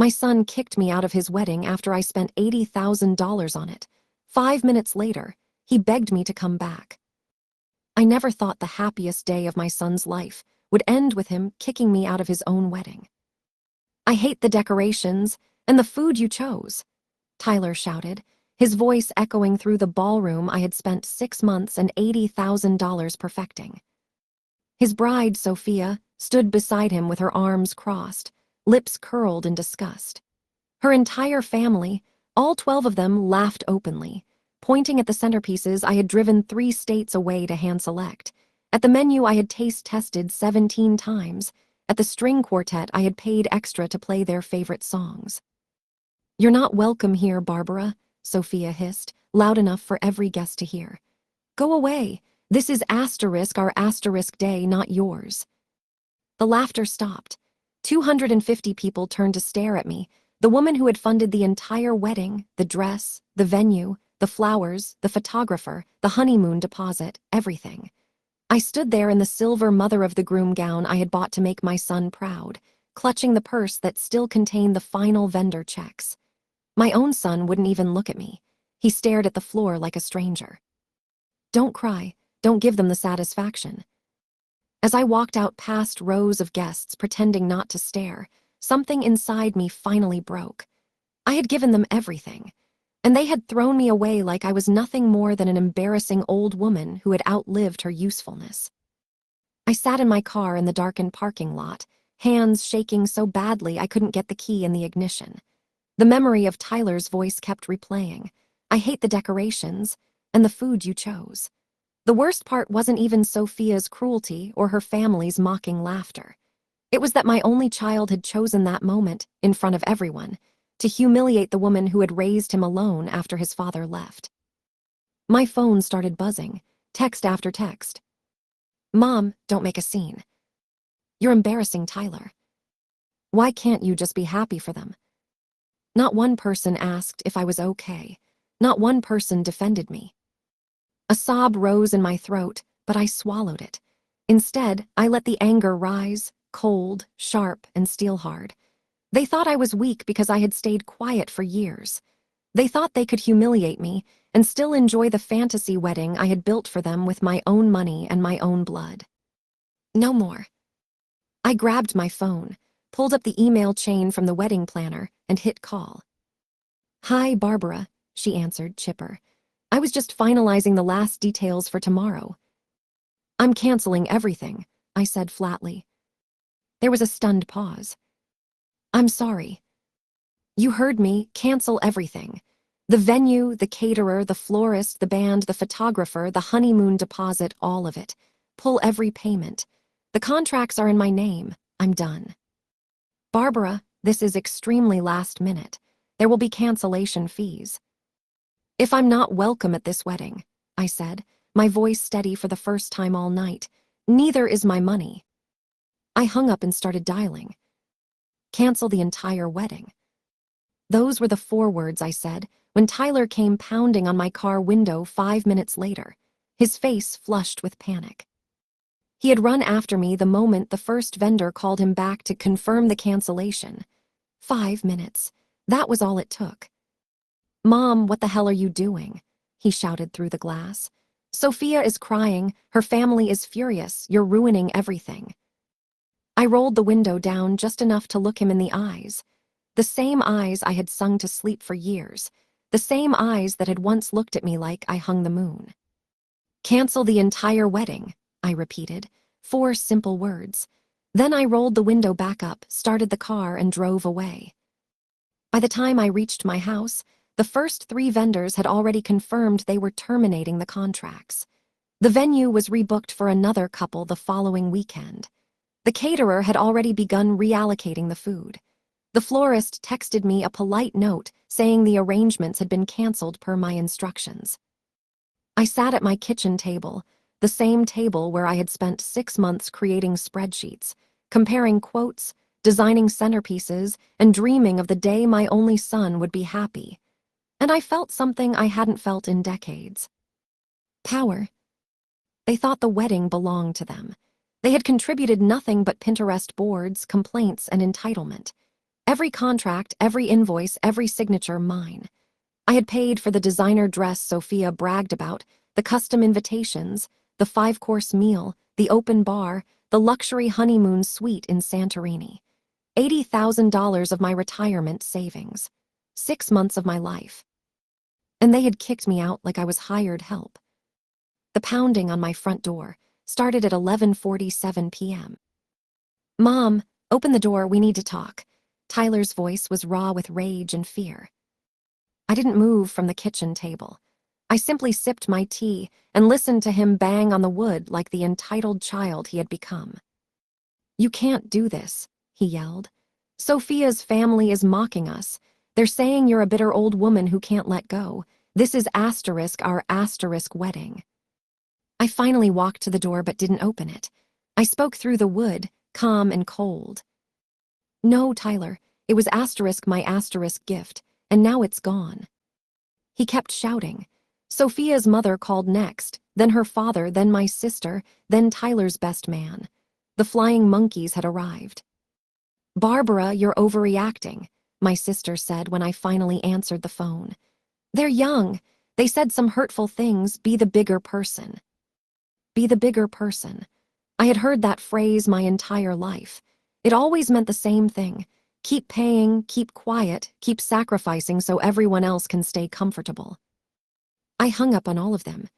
My son kicked me out of his wedding after I spent $80,000 on it. 5 minutes later, he begged me to come back. I never thought the happiest day of my son's life would end with him kicking me out of his own wedding. I hate the decorations and the food you chose, Tyler shouted, his voice echoing through the ballroom I had spent 6 months and $80,000 perfecting. His bride, Sophia, stood beside him with her arms crossed, lips curled in disgust. Her entire family, all 12 of them, laughed openly, pointing at the centerpieces I had driven 3 states away to hand-select, at the menu I had taste-tested 17 times, at the string quartet I had paid extra to play their favorite songs. "You're not welcome here, Barbara," Sophia hissed, loud enough for every guest to hear. "Go away. This is our asterisk day, not yours." The laughter stopped. 250 people turned to stare at me, the woman who had funded the entire wedding, the dress, the venue, the flowers, the photographer, the honeymoon deposit, everything. I stood there in the silver mother-of-the-groom gown I had bought to make my son proud, clutching the purse that still contained the final vendor checks. My own son wouldn't even look at me. He stared at the floor like a stranger. "Don't cry. Don't give them the satisfaction." As I walked out past rows of guests pretending not to stare, something inside me finally broke. I had given them everything, and they had thrown me away like I was nothing more than an embarrassing old woman who had outlived her usefulness. I sat in my car in the darkened parking lot, hands shaking so badly I couldn't get the key in the ignition. The memory of Tyler's voice kept replaying. "I hate the decorations and the food you chose." The worst part wasn't even Sophia's cruelty or her family's mocking laughter. It was that my only child had chosen that moment, in front of everyone, to humiliate the woman who had raised him alone after his father left. My phone started buzzing, text after text. "Mom, don't make a scene. You're embarrassing Tyler. Why can't you just be happy for them?" Not one person asked if I was okay. Not one person defended me. A sob rose in my throat, but I swallowed it. Instead, I let the anger rise, cold, sharp, and steel-hard. They thought I was weak because I had stayed quiet for years. They thought they could humiliate me and still enjoy the fantasy wedding I had built for them with my own money and my own blood. No more. I grabbed my phone, pulled up the email chain from the wedding planner, and hit call. "Hi, Barbara," she answered, chipper. "I was just finalizing the last details for tomorrow." "I'm canceling everything," I said flatly. There was a stunned pause. "I'm sorry." "You heard me, cancel everything. The venue, the caterer, the florist, the band, the photographer, the honeymoon deposit, all of it. Pull every payment. The contracts are in my name. I'm done." "Barbara, this is extremely last minute. There will be cancellation fees." "If I'm not welcome at this wedding," I said, my voice steady for the first time all night, "neither is my money." I hung up and started dialing. "Cancel the entire wedding." Those were the 4 words I said when Tyler came pounding on my car window 5 minutes later, his face flushed with panic. He had run after me the moment the first vendor called him back to confirm the cancellation. 5 minutes. That was all it took. "Mom, what the hell are you doing?" he shouted through the glass. "Sophia is crying. Her family is furious. You're ruining everything." I rolled the window down just enough to look him in the eyes. The same eyes I had sung to sleep for years. The same eyes that had once looked at me like I hung the moon. "Cancel the entire wedding," I repeated, 4 simple words. Then I rolled the window back up, started the car, and drove away. By the time I reached my house, the first 3 vendors had already confirmed they were terminating the contracts. The venue was rebooked for another couple the following weekend. The caterer had already begun reallocating the food. The florist texted me a polite note saying the arrangements had been canceled per my instructions. I sat at my kitchen table, the same table where I had spent 6 months creating spreadsheets, comparing quotes, designing centerpieces, and dreaming of the day my only son would be happy. And I felt something I hadn't felt in decades. Power. They thought the wedding belonged to them. They had contributed nothing but Pinterest boards, complaints, and entitlement. Every contract, every invoice, every signature mine. I had paid for the designer dress Sophia bragged about, the custom invitations, the 5-course meal, the open bar, the luxury honeymoon suite in Santorini. $80,000 of my retirement savings. 6 months of my life. And they had kicked me out like I was hired help. The pounding on my front door started at 11:47 p.m. "Mom, open the door, we need to talk." Tyler's voice was raw with rage and fear. I didn't move from the kitchen table. I simply sipped my tea and listened to him bang on the wood like the entitled child he had become. "You can't do this," he yelled. "Sophia's family is mocking us. They're saying you're a bitter old woman who can't let go. This is our wedding." I finally walked to the door but didn't open it. I spoke through the wood, calm and cold. "No, Tyler, it was my gift, and now it's gone." He kept shouting. Sophia's mother called next, then her father, then my sister, then Tyler's best man. The flying monkeys had arrived. "Barbara, you're overreacting," my sister said when I finally answered the phone. "They're young. They said some hurtful things. Be the bigger person." Be the bigger person. I had heard that phrase my entire life. It always meant the same thing. Keep paying, keep quiet, keep sacrificing so everyone else can stay comfortable. I hung up on all of them.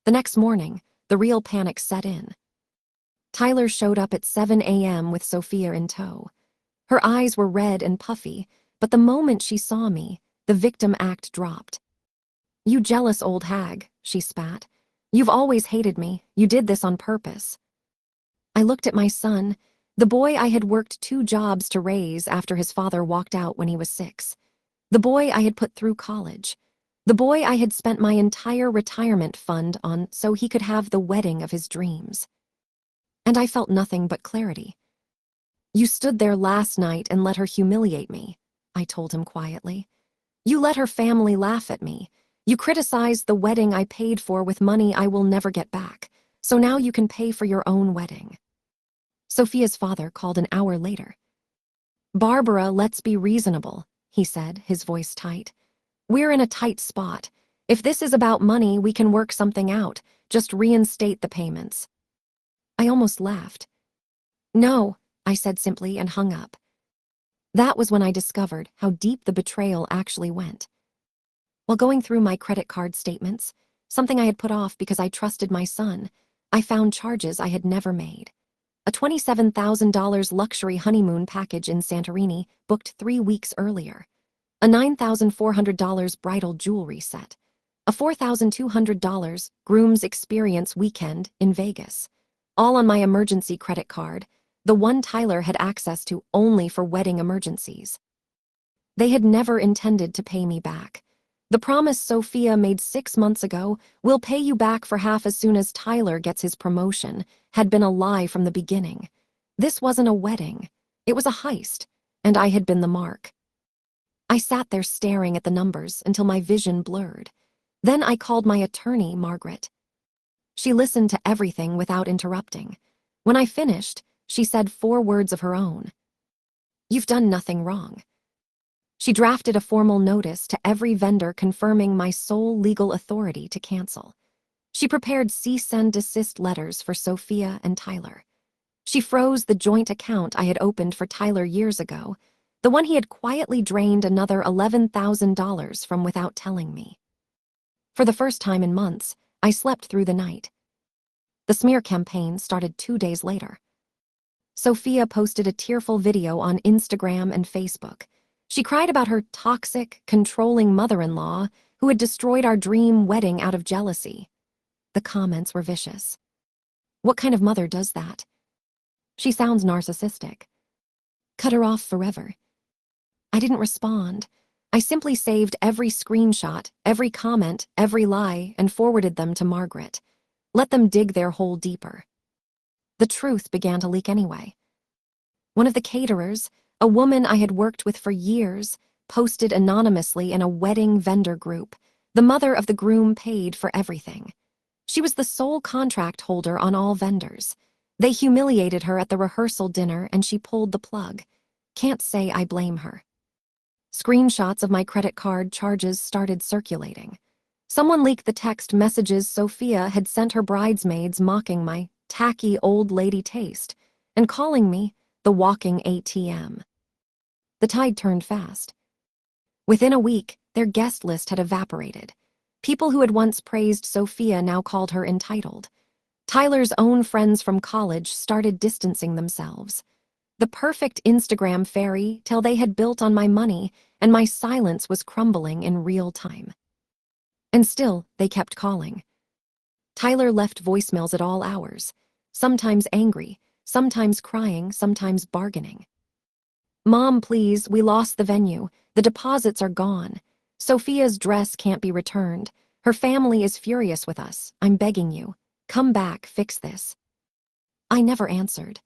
The next morning, the real panic set in. Tyler showed up at 7 a.m. with Sophia in tow. Her eyes were red and puffy, but the moment she saw me, the victim act dropped. "You jealous old hag," she spat. "You've always hated me. You did this on purpose." I looked at my son, the boy I had worked 2 jobs to raise after his father walked out when he was 6. The boy I had put through college. The boy I had spent my entire retirement fund on so he could have the wedding of his dreams. And I felt nothing but clarity. "You stood there last night and let her humiliate me," I told him quietly. "You let her family laugh at me. You criticized the wedding I paid for with money I will never get back, so now you can pay for your own wedding." Sophia's father called an hour later. "Barbara, let's be reasonable," he said, his voice tight. "We're in a tight spot. If this is about money, we can work something out. Just reinstate the payments." I almost laughed. "No," I said simply and hung up. That was when I discovered how deep the betrayal actually went. While going through my credit card statements, something I had put off because I trusted my son, I found charges I had never made. A $27,000 luxury honeymoon package in Santorini booked 3 weeks earlier. A $9,400 bridal jewelry set. A $4,200 groom's experience weekend in Vegas. All on my emergency credit card, the one Tyler had access to only for wedding emergencies. They had never intended to pay me back. The promise Sophia made 6 months ago, "We'll pay you back for half as soon as Tyler gets his promotion," had been a lie from the beginning. This wasn't a wedding. It was a heist, and I had been the mark. I sat there staring at the numbers until my vision blurred. Then I called my attorney, Margaret. She listened to everything without interrupting. When I finished, she said 4 words of her own. "You've done nothing wrong." She drafted a formal notice to every vendor confirming my sole legal authority to cancel. She prepared cease and desist letters for Sophia and Tyler. She froze the joint account I had opened for Tyler years ago, the one he had quietly drained another $11,000 from without telling me. For the first time in months, I slept through the night. The smear campaign started 2 days later. Sophia posted a tearful video on Instagram and Facebook. She cried about her toxic, controlling mother-in-law who had destroyed our dream wedding out of jealousy. The comments were vicious. "What kind of mother does that? She sounds narcissistic. Cut her off forever." I didn't respond. I simply saved every screenshot, every comment, every lie, and forwarded them to Margaret. Let them dig their hole deeper. The truth began to leak anyway. One of the caterers, a woman I had worked with for years, posted anonymously in a wedding vendor group. The mother of the groom paid for everything. She was the sole contract holder on all vendors. They humiliated her at the rehearsal dinner and she pulled the plug. Can't say I blame her. Screenshots of my credit card charges started circulating. Someone leaked the text messages Sophia had sent her bridesmaids mocking my tacky old lady taste and calling me the walking ATM. The tide turned fast. Within a week, their guest list had evaporated. People who had once praised Sophia now called her entitled. Tyler's own friends from college started distancing themselves. The perfect Instagram fairy tale they had built on my money, and my silence was crumbling in real time. And still, they kept calling. Tyler left voicemails at all hours, sometimes angry, sometimes crying, sometimes bargaining. "Mom, please, we lost the venue. The deposits are gone. Sophia's dress can't be returned. Her family is furious with us. I'm begging you. Come back, fix this." I never answered.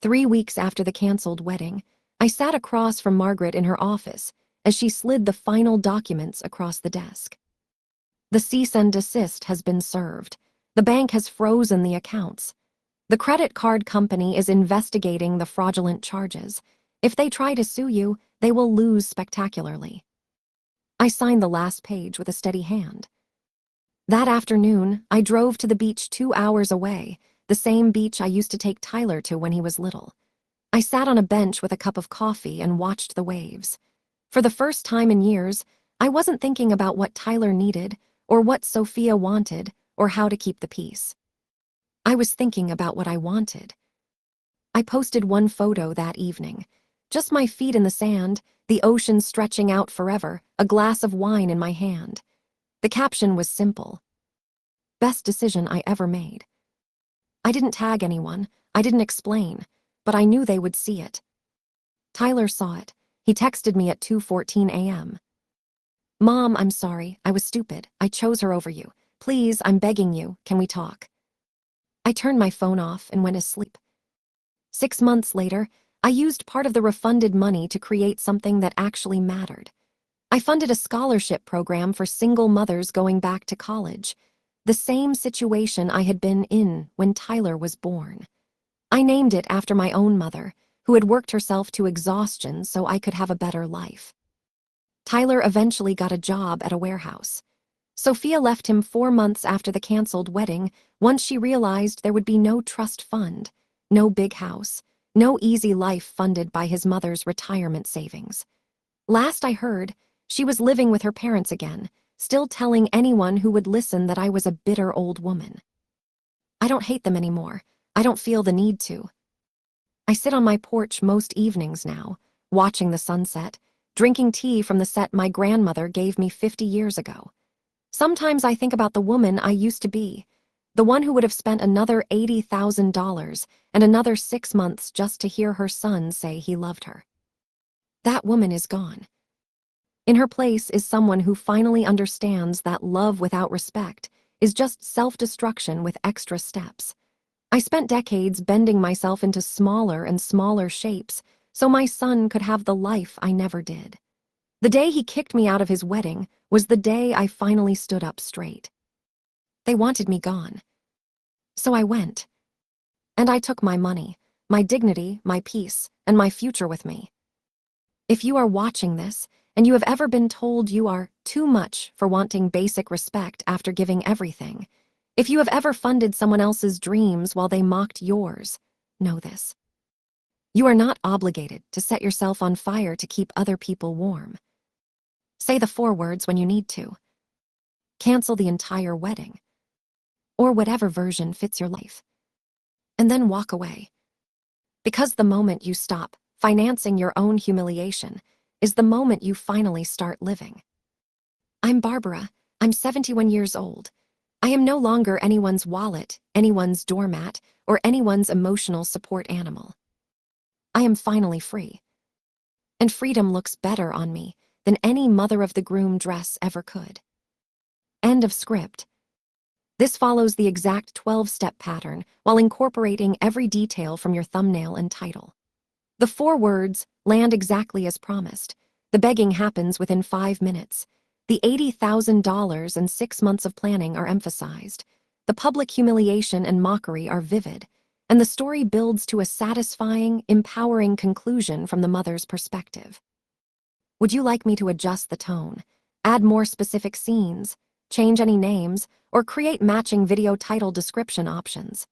3 weeks after the canceled wedding, I sat across from Margaret in her office as she slid the final documents across the desk. "The cease and desist has been served. The bank has frozen the accounts. The credit card company is investigating the fraudulent charges. If they try to sue you, they will lose spectacularly." I signed the last page with a steady hand. That afternoon, I drove to the beach 2 hours away, the same beach I used to take Tyler to when he was little. I sat on a bench with a cup of coffee and watched the waves. For the first time in years, I wasn't thinking about what Tyler needed, or what Sophia wanted, or how to keep the peace. I was thinking about what I wanted. I posted one photo that evening. Just my feet in the sand, the ocean stretching out forever, a glass of wine in my hand. The caption was simple. "Best decision I ever made." I didn't tag anyone, I didn't explain, but I knew they would see it. Tyler saw it. He texted me at 2:14 a.m. "Mom, I'm sorry, I was stupid. I chose her over you. Please, I'm begging you, can we talk?" I turned my phone off and went asleep. 6 months later, I used part of the refunded money to create something that actually mattered. I funded a scholarship program for single mothers going back to college, the same situation I had been in when Tyler was born. I named it after my own mother, who had worked herself to exhaustion so I could have a better life. Tyler eventually got a job at a warehouse. Sophia left him 4 months after the canceled wedding, once she realized there would be no trust fund, no big house, no easy life funded by his mother's retirement savings. Last I heard, she was living with her parents again, still telling anyone who would listen that I was a bitter old woman. I don't hate them anymore. I don't feel the need to. I sit on my porch most evenings now, watching the sunset, drinking tea from the set my grandmother gave me 50 years ago. Sometimes I think about the woman I used to be, the one who would have spent another $80,000 and another 6 months just to hear her son say he loved her. That woman is gone. In her place is someone who finally understands that love without respect is just self-destruction with extra steps. I spent decades bending myself into smaller and smaller shapes so my son could have the life I never did. The day he kicked me out of his wedding was the day I finally stood up straight. They wanted me gone. So I went. And I took my money, my dignity, my peace, and my future with me. If you are watching this, and you have ever been told you are too much for wanting basic respect after giving everything, if you have ever funded someone else's dreams while they mocked yours, know this. You are not obligated to set yourself on fire to keep other people warm. Say the 4 words when you need to. Cancel the entire wedding. Or whatever version fits your life. And then walk away. Because the moment you stop financing your own humiliation is the moment you finally start living. I'm Barbara. I'm 71 years old. I am no longer anyone's wallet, anyone's doormat, or anyone's emotional support animal. I am finally free. And freedom looks better on me than any mother of the groom dress ever could. End of script. This follows the exact 12-step pattern while incorporating every detail from your thumbnail and title. The 4 words land exactly as promised. The begging happens within 5 minutes. The $80,000 and 6 months of planning are emphasized. The public humiliation and mockery are vivid. and the story builds to a satisfying, empowering conclusion from the mother's perspective. Would you like me to adjust the tone, add more specific scenes, change any names, or create matching video title description options?